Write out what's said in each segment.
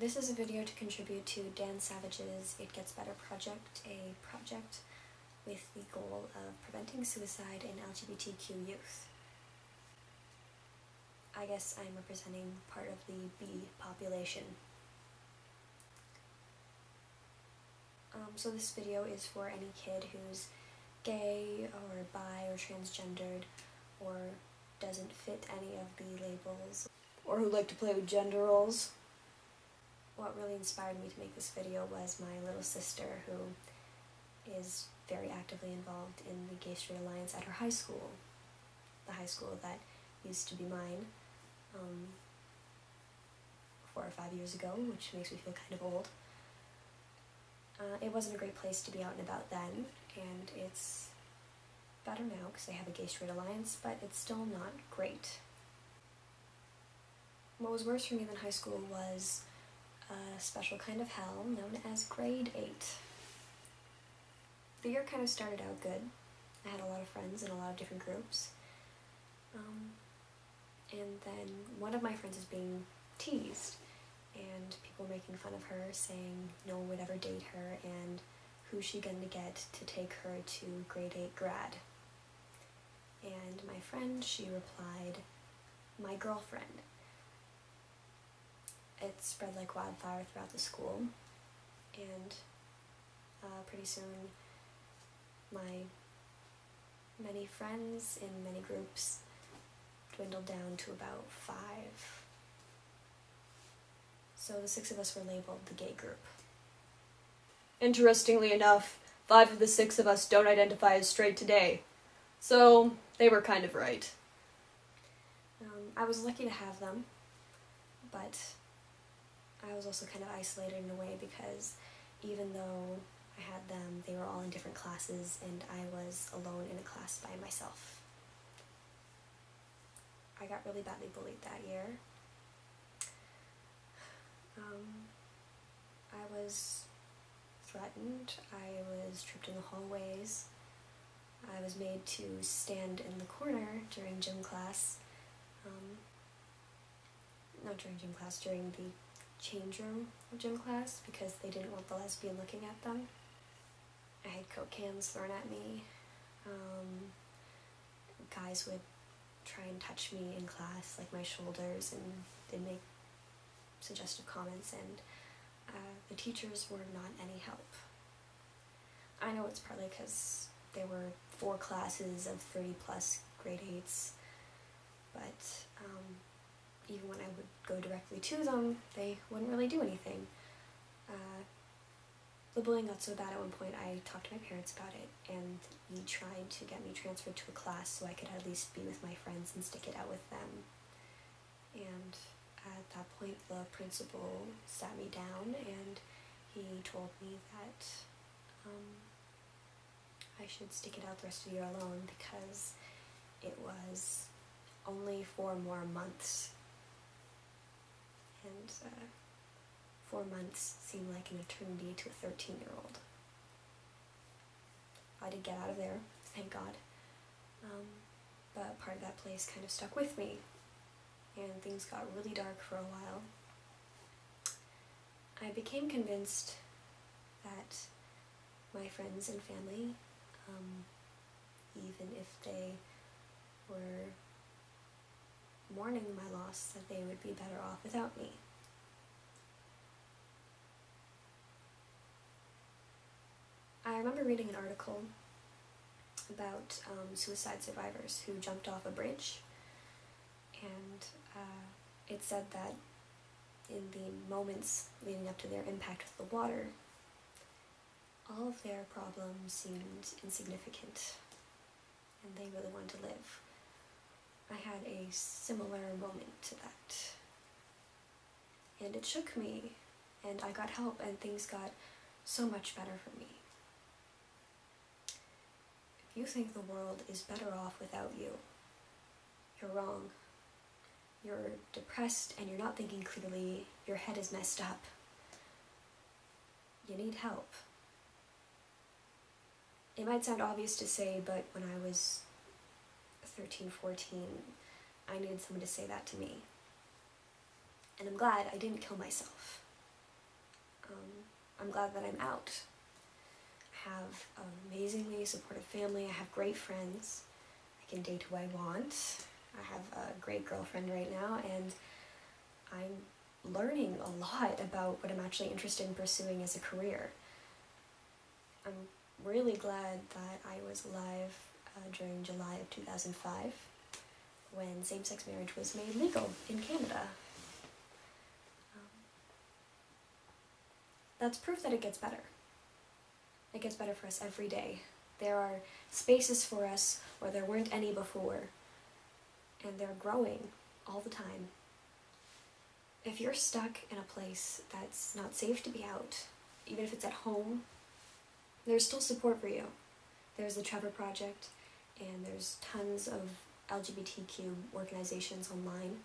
This is a video to contribute to Dan Savage's It Gets Better project, a project with the goal of preventing suicide in LGBTQ youth. I guess I'm representing part of the B population. So this video is for any kid who's gay or bi or transgendered or doesn't fit any of the labels, or who like to play with gender roles. What really inspired me to make this video was my little sister, who is very actively involved in the Gay Straight Alliance at her high school, the high school that used to be mine 4 or 5 years ago, which makes me feel kind of old. It wasn't a great place to be out and about then, and it's better now because they have a Gay Straight Alliance, but it's still not great. What was worse for me than high school was a special kind of hell known as grade 8. The year kind of started out good. I had a lot of friends in a lot of different groups. And then one of my friends is being teased, and people were making fun of her, saying no one would ever date her, and who's she gonna get to take her to grade 8 grad? And my friend, she replied, my girlfriend. It spread like wildfire throughout the school, and pretty soon my many friends in many groups dwindled down to about 5. So the 6 of us were labeled the gay group. Interestingly enough, 5 of the 6 of us don't identify as straight today, so they were kind of right. I was lucky to have them, but I was also kind of isolated in a way because even though I had them, they were all in different classes and I was alone in a class by myself. I got really badly bullied that year. I was threatened, I was tripped in the hallways, I was made to stand in the corner during gym class, not during gym class, during the change room of gym class, because they didn't want the lesbian looking at them. I had Coke cans thrown at me. Guys would try and touch me in class, like my shoulders, and they'd make suggestive comments, and the teachers were not any help. I know it's partly because there were 4 classes of 30 plus grade 8s, but even when I would go directly to them, they wouldn't really do anything. The bullying got so bad at one point I talked to my parents about it, and he tried to get me transferred to a class so I could at least be with my friends and stick it out with them. And at that point the principal sat me down and he told me that I should stick it out the rest of the year alone because it was only 4 more months. And 4 months seemed like an eternity to a 13-year-old. I did get out of there, thank God. But part of that place kind of stuck with me, and things got really dark for a while. I became convinced that my friends and family, even if they were mourning my loss, that they would be better off without me. I remember reading an article about suicide survivors who jumped off a bridge, and it said that in the moments leading up to their impact with the water, all of their problems seemed insignificant, and they really wanted to live. I had a similar moment to that, and it shook me, and I got help, and things got so much better for me. If you think the world is better off without you, you're wrong. You're depressed and you're not thinking clearly, your head is messed up. You need help. It might sound obvious to say, but when I was 13, 14, I needed someone to say that to me. And I'm glad I didn't kill myself. I'm glad that I'm out. I have an amazingly supportive family. I have great friends. I can date who I want. I have a great girlfriend right now, and I'm learning a lot about what I'm actually interested in pursuing as a career. I'm really glad that I was alive during July of 2005 when same-sex marriage was made legal in Canada. That's proof that it gets better. It gets better for us every day. There are spaces for us where there weren't any before, and they're growing all the time. If you're stuck in a place that's not safe to be out, even if it's at home, there's still support for you. There's the Trevor Project, and there's tons of LGBTQ organizations online.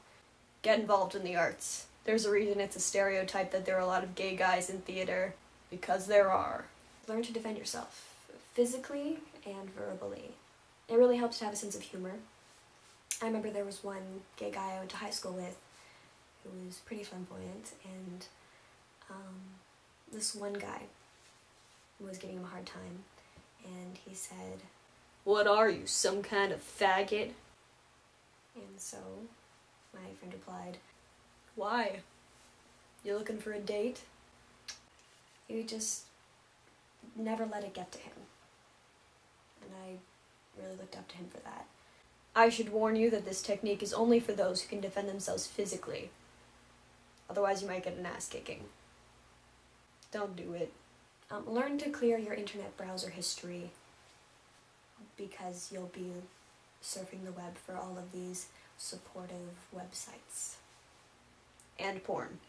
Get involved in the arts. There's a reason it's a stereotype that there are a lot of gay guys in theater, because there are. Learn to defend yourself, physically and verbally. It really helps to have a sense of humor. I remember there was one gay guy I went to high school with who was pretty flamboyant, and this one guy was giving him a hard time, and he said, "What are you, some kind of faggot?" And so my friend replied, "Why? You looking for a date?" You just never let it get to him. And I really looked up to him for that. I should warn you that this technique is only for those who can defend themselves physically. Otherwise you might get an ass kicking. Don't do it. Learn to clear your internet browser history, because you'll be surfing the web for all of these supportive websites. And porn.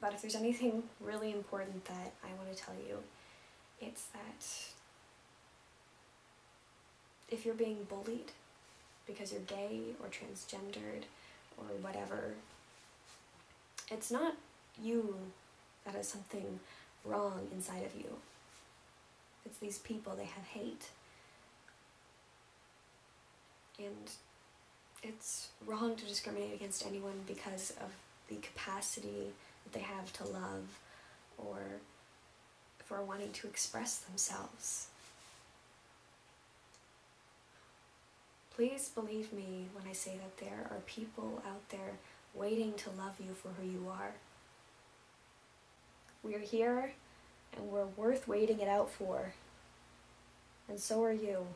But if there's anything really important that I want to tell you, it's that if you're being bullied because you're gay or transgendered or whatever, it's not you that has something wrong inside of you. It's these people, they have hate. And it's wrong to discriminate against anyone because of the capacity that they have to love or for wanting to express themselves. Please believe me when I say that there are people out there waiting to love you for who you are. We're here, and we're worth waiting it out for. And so are you.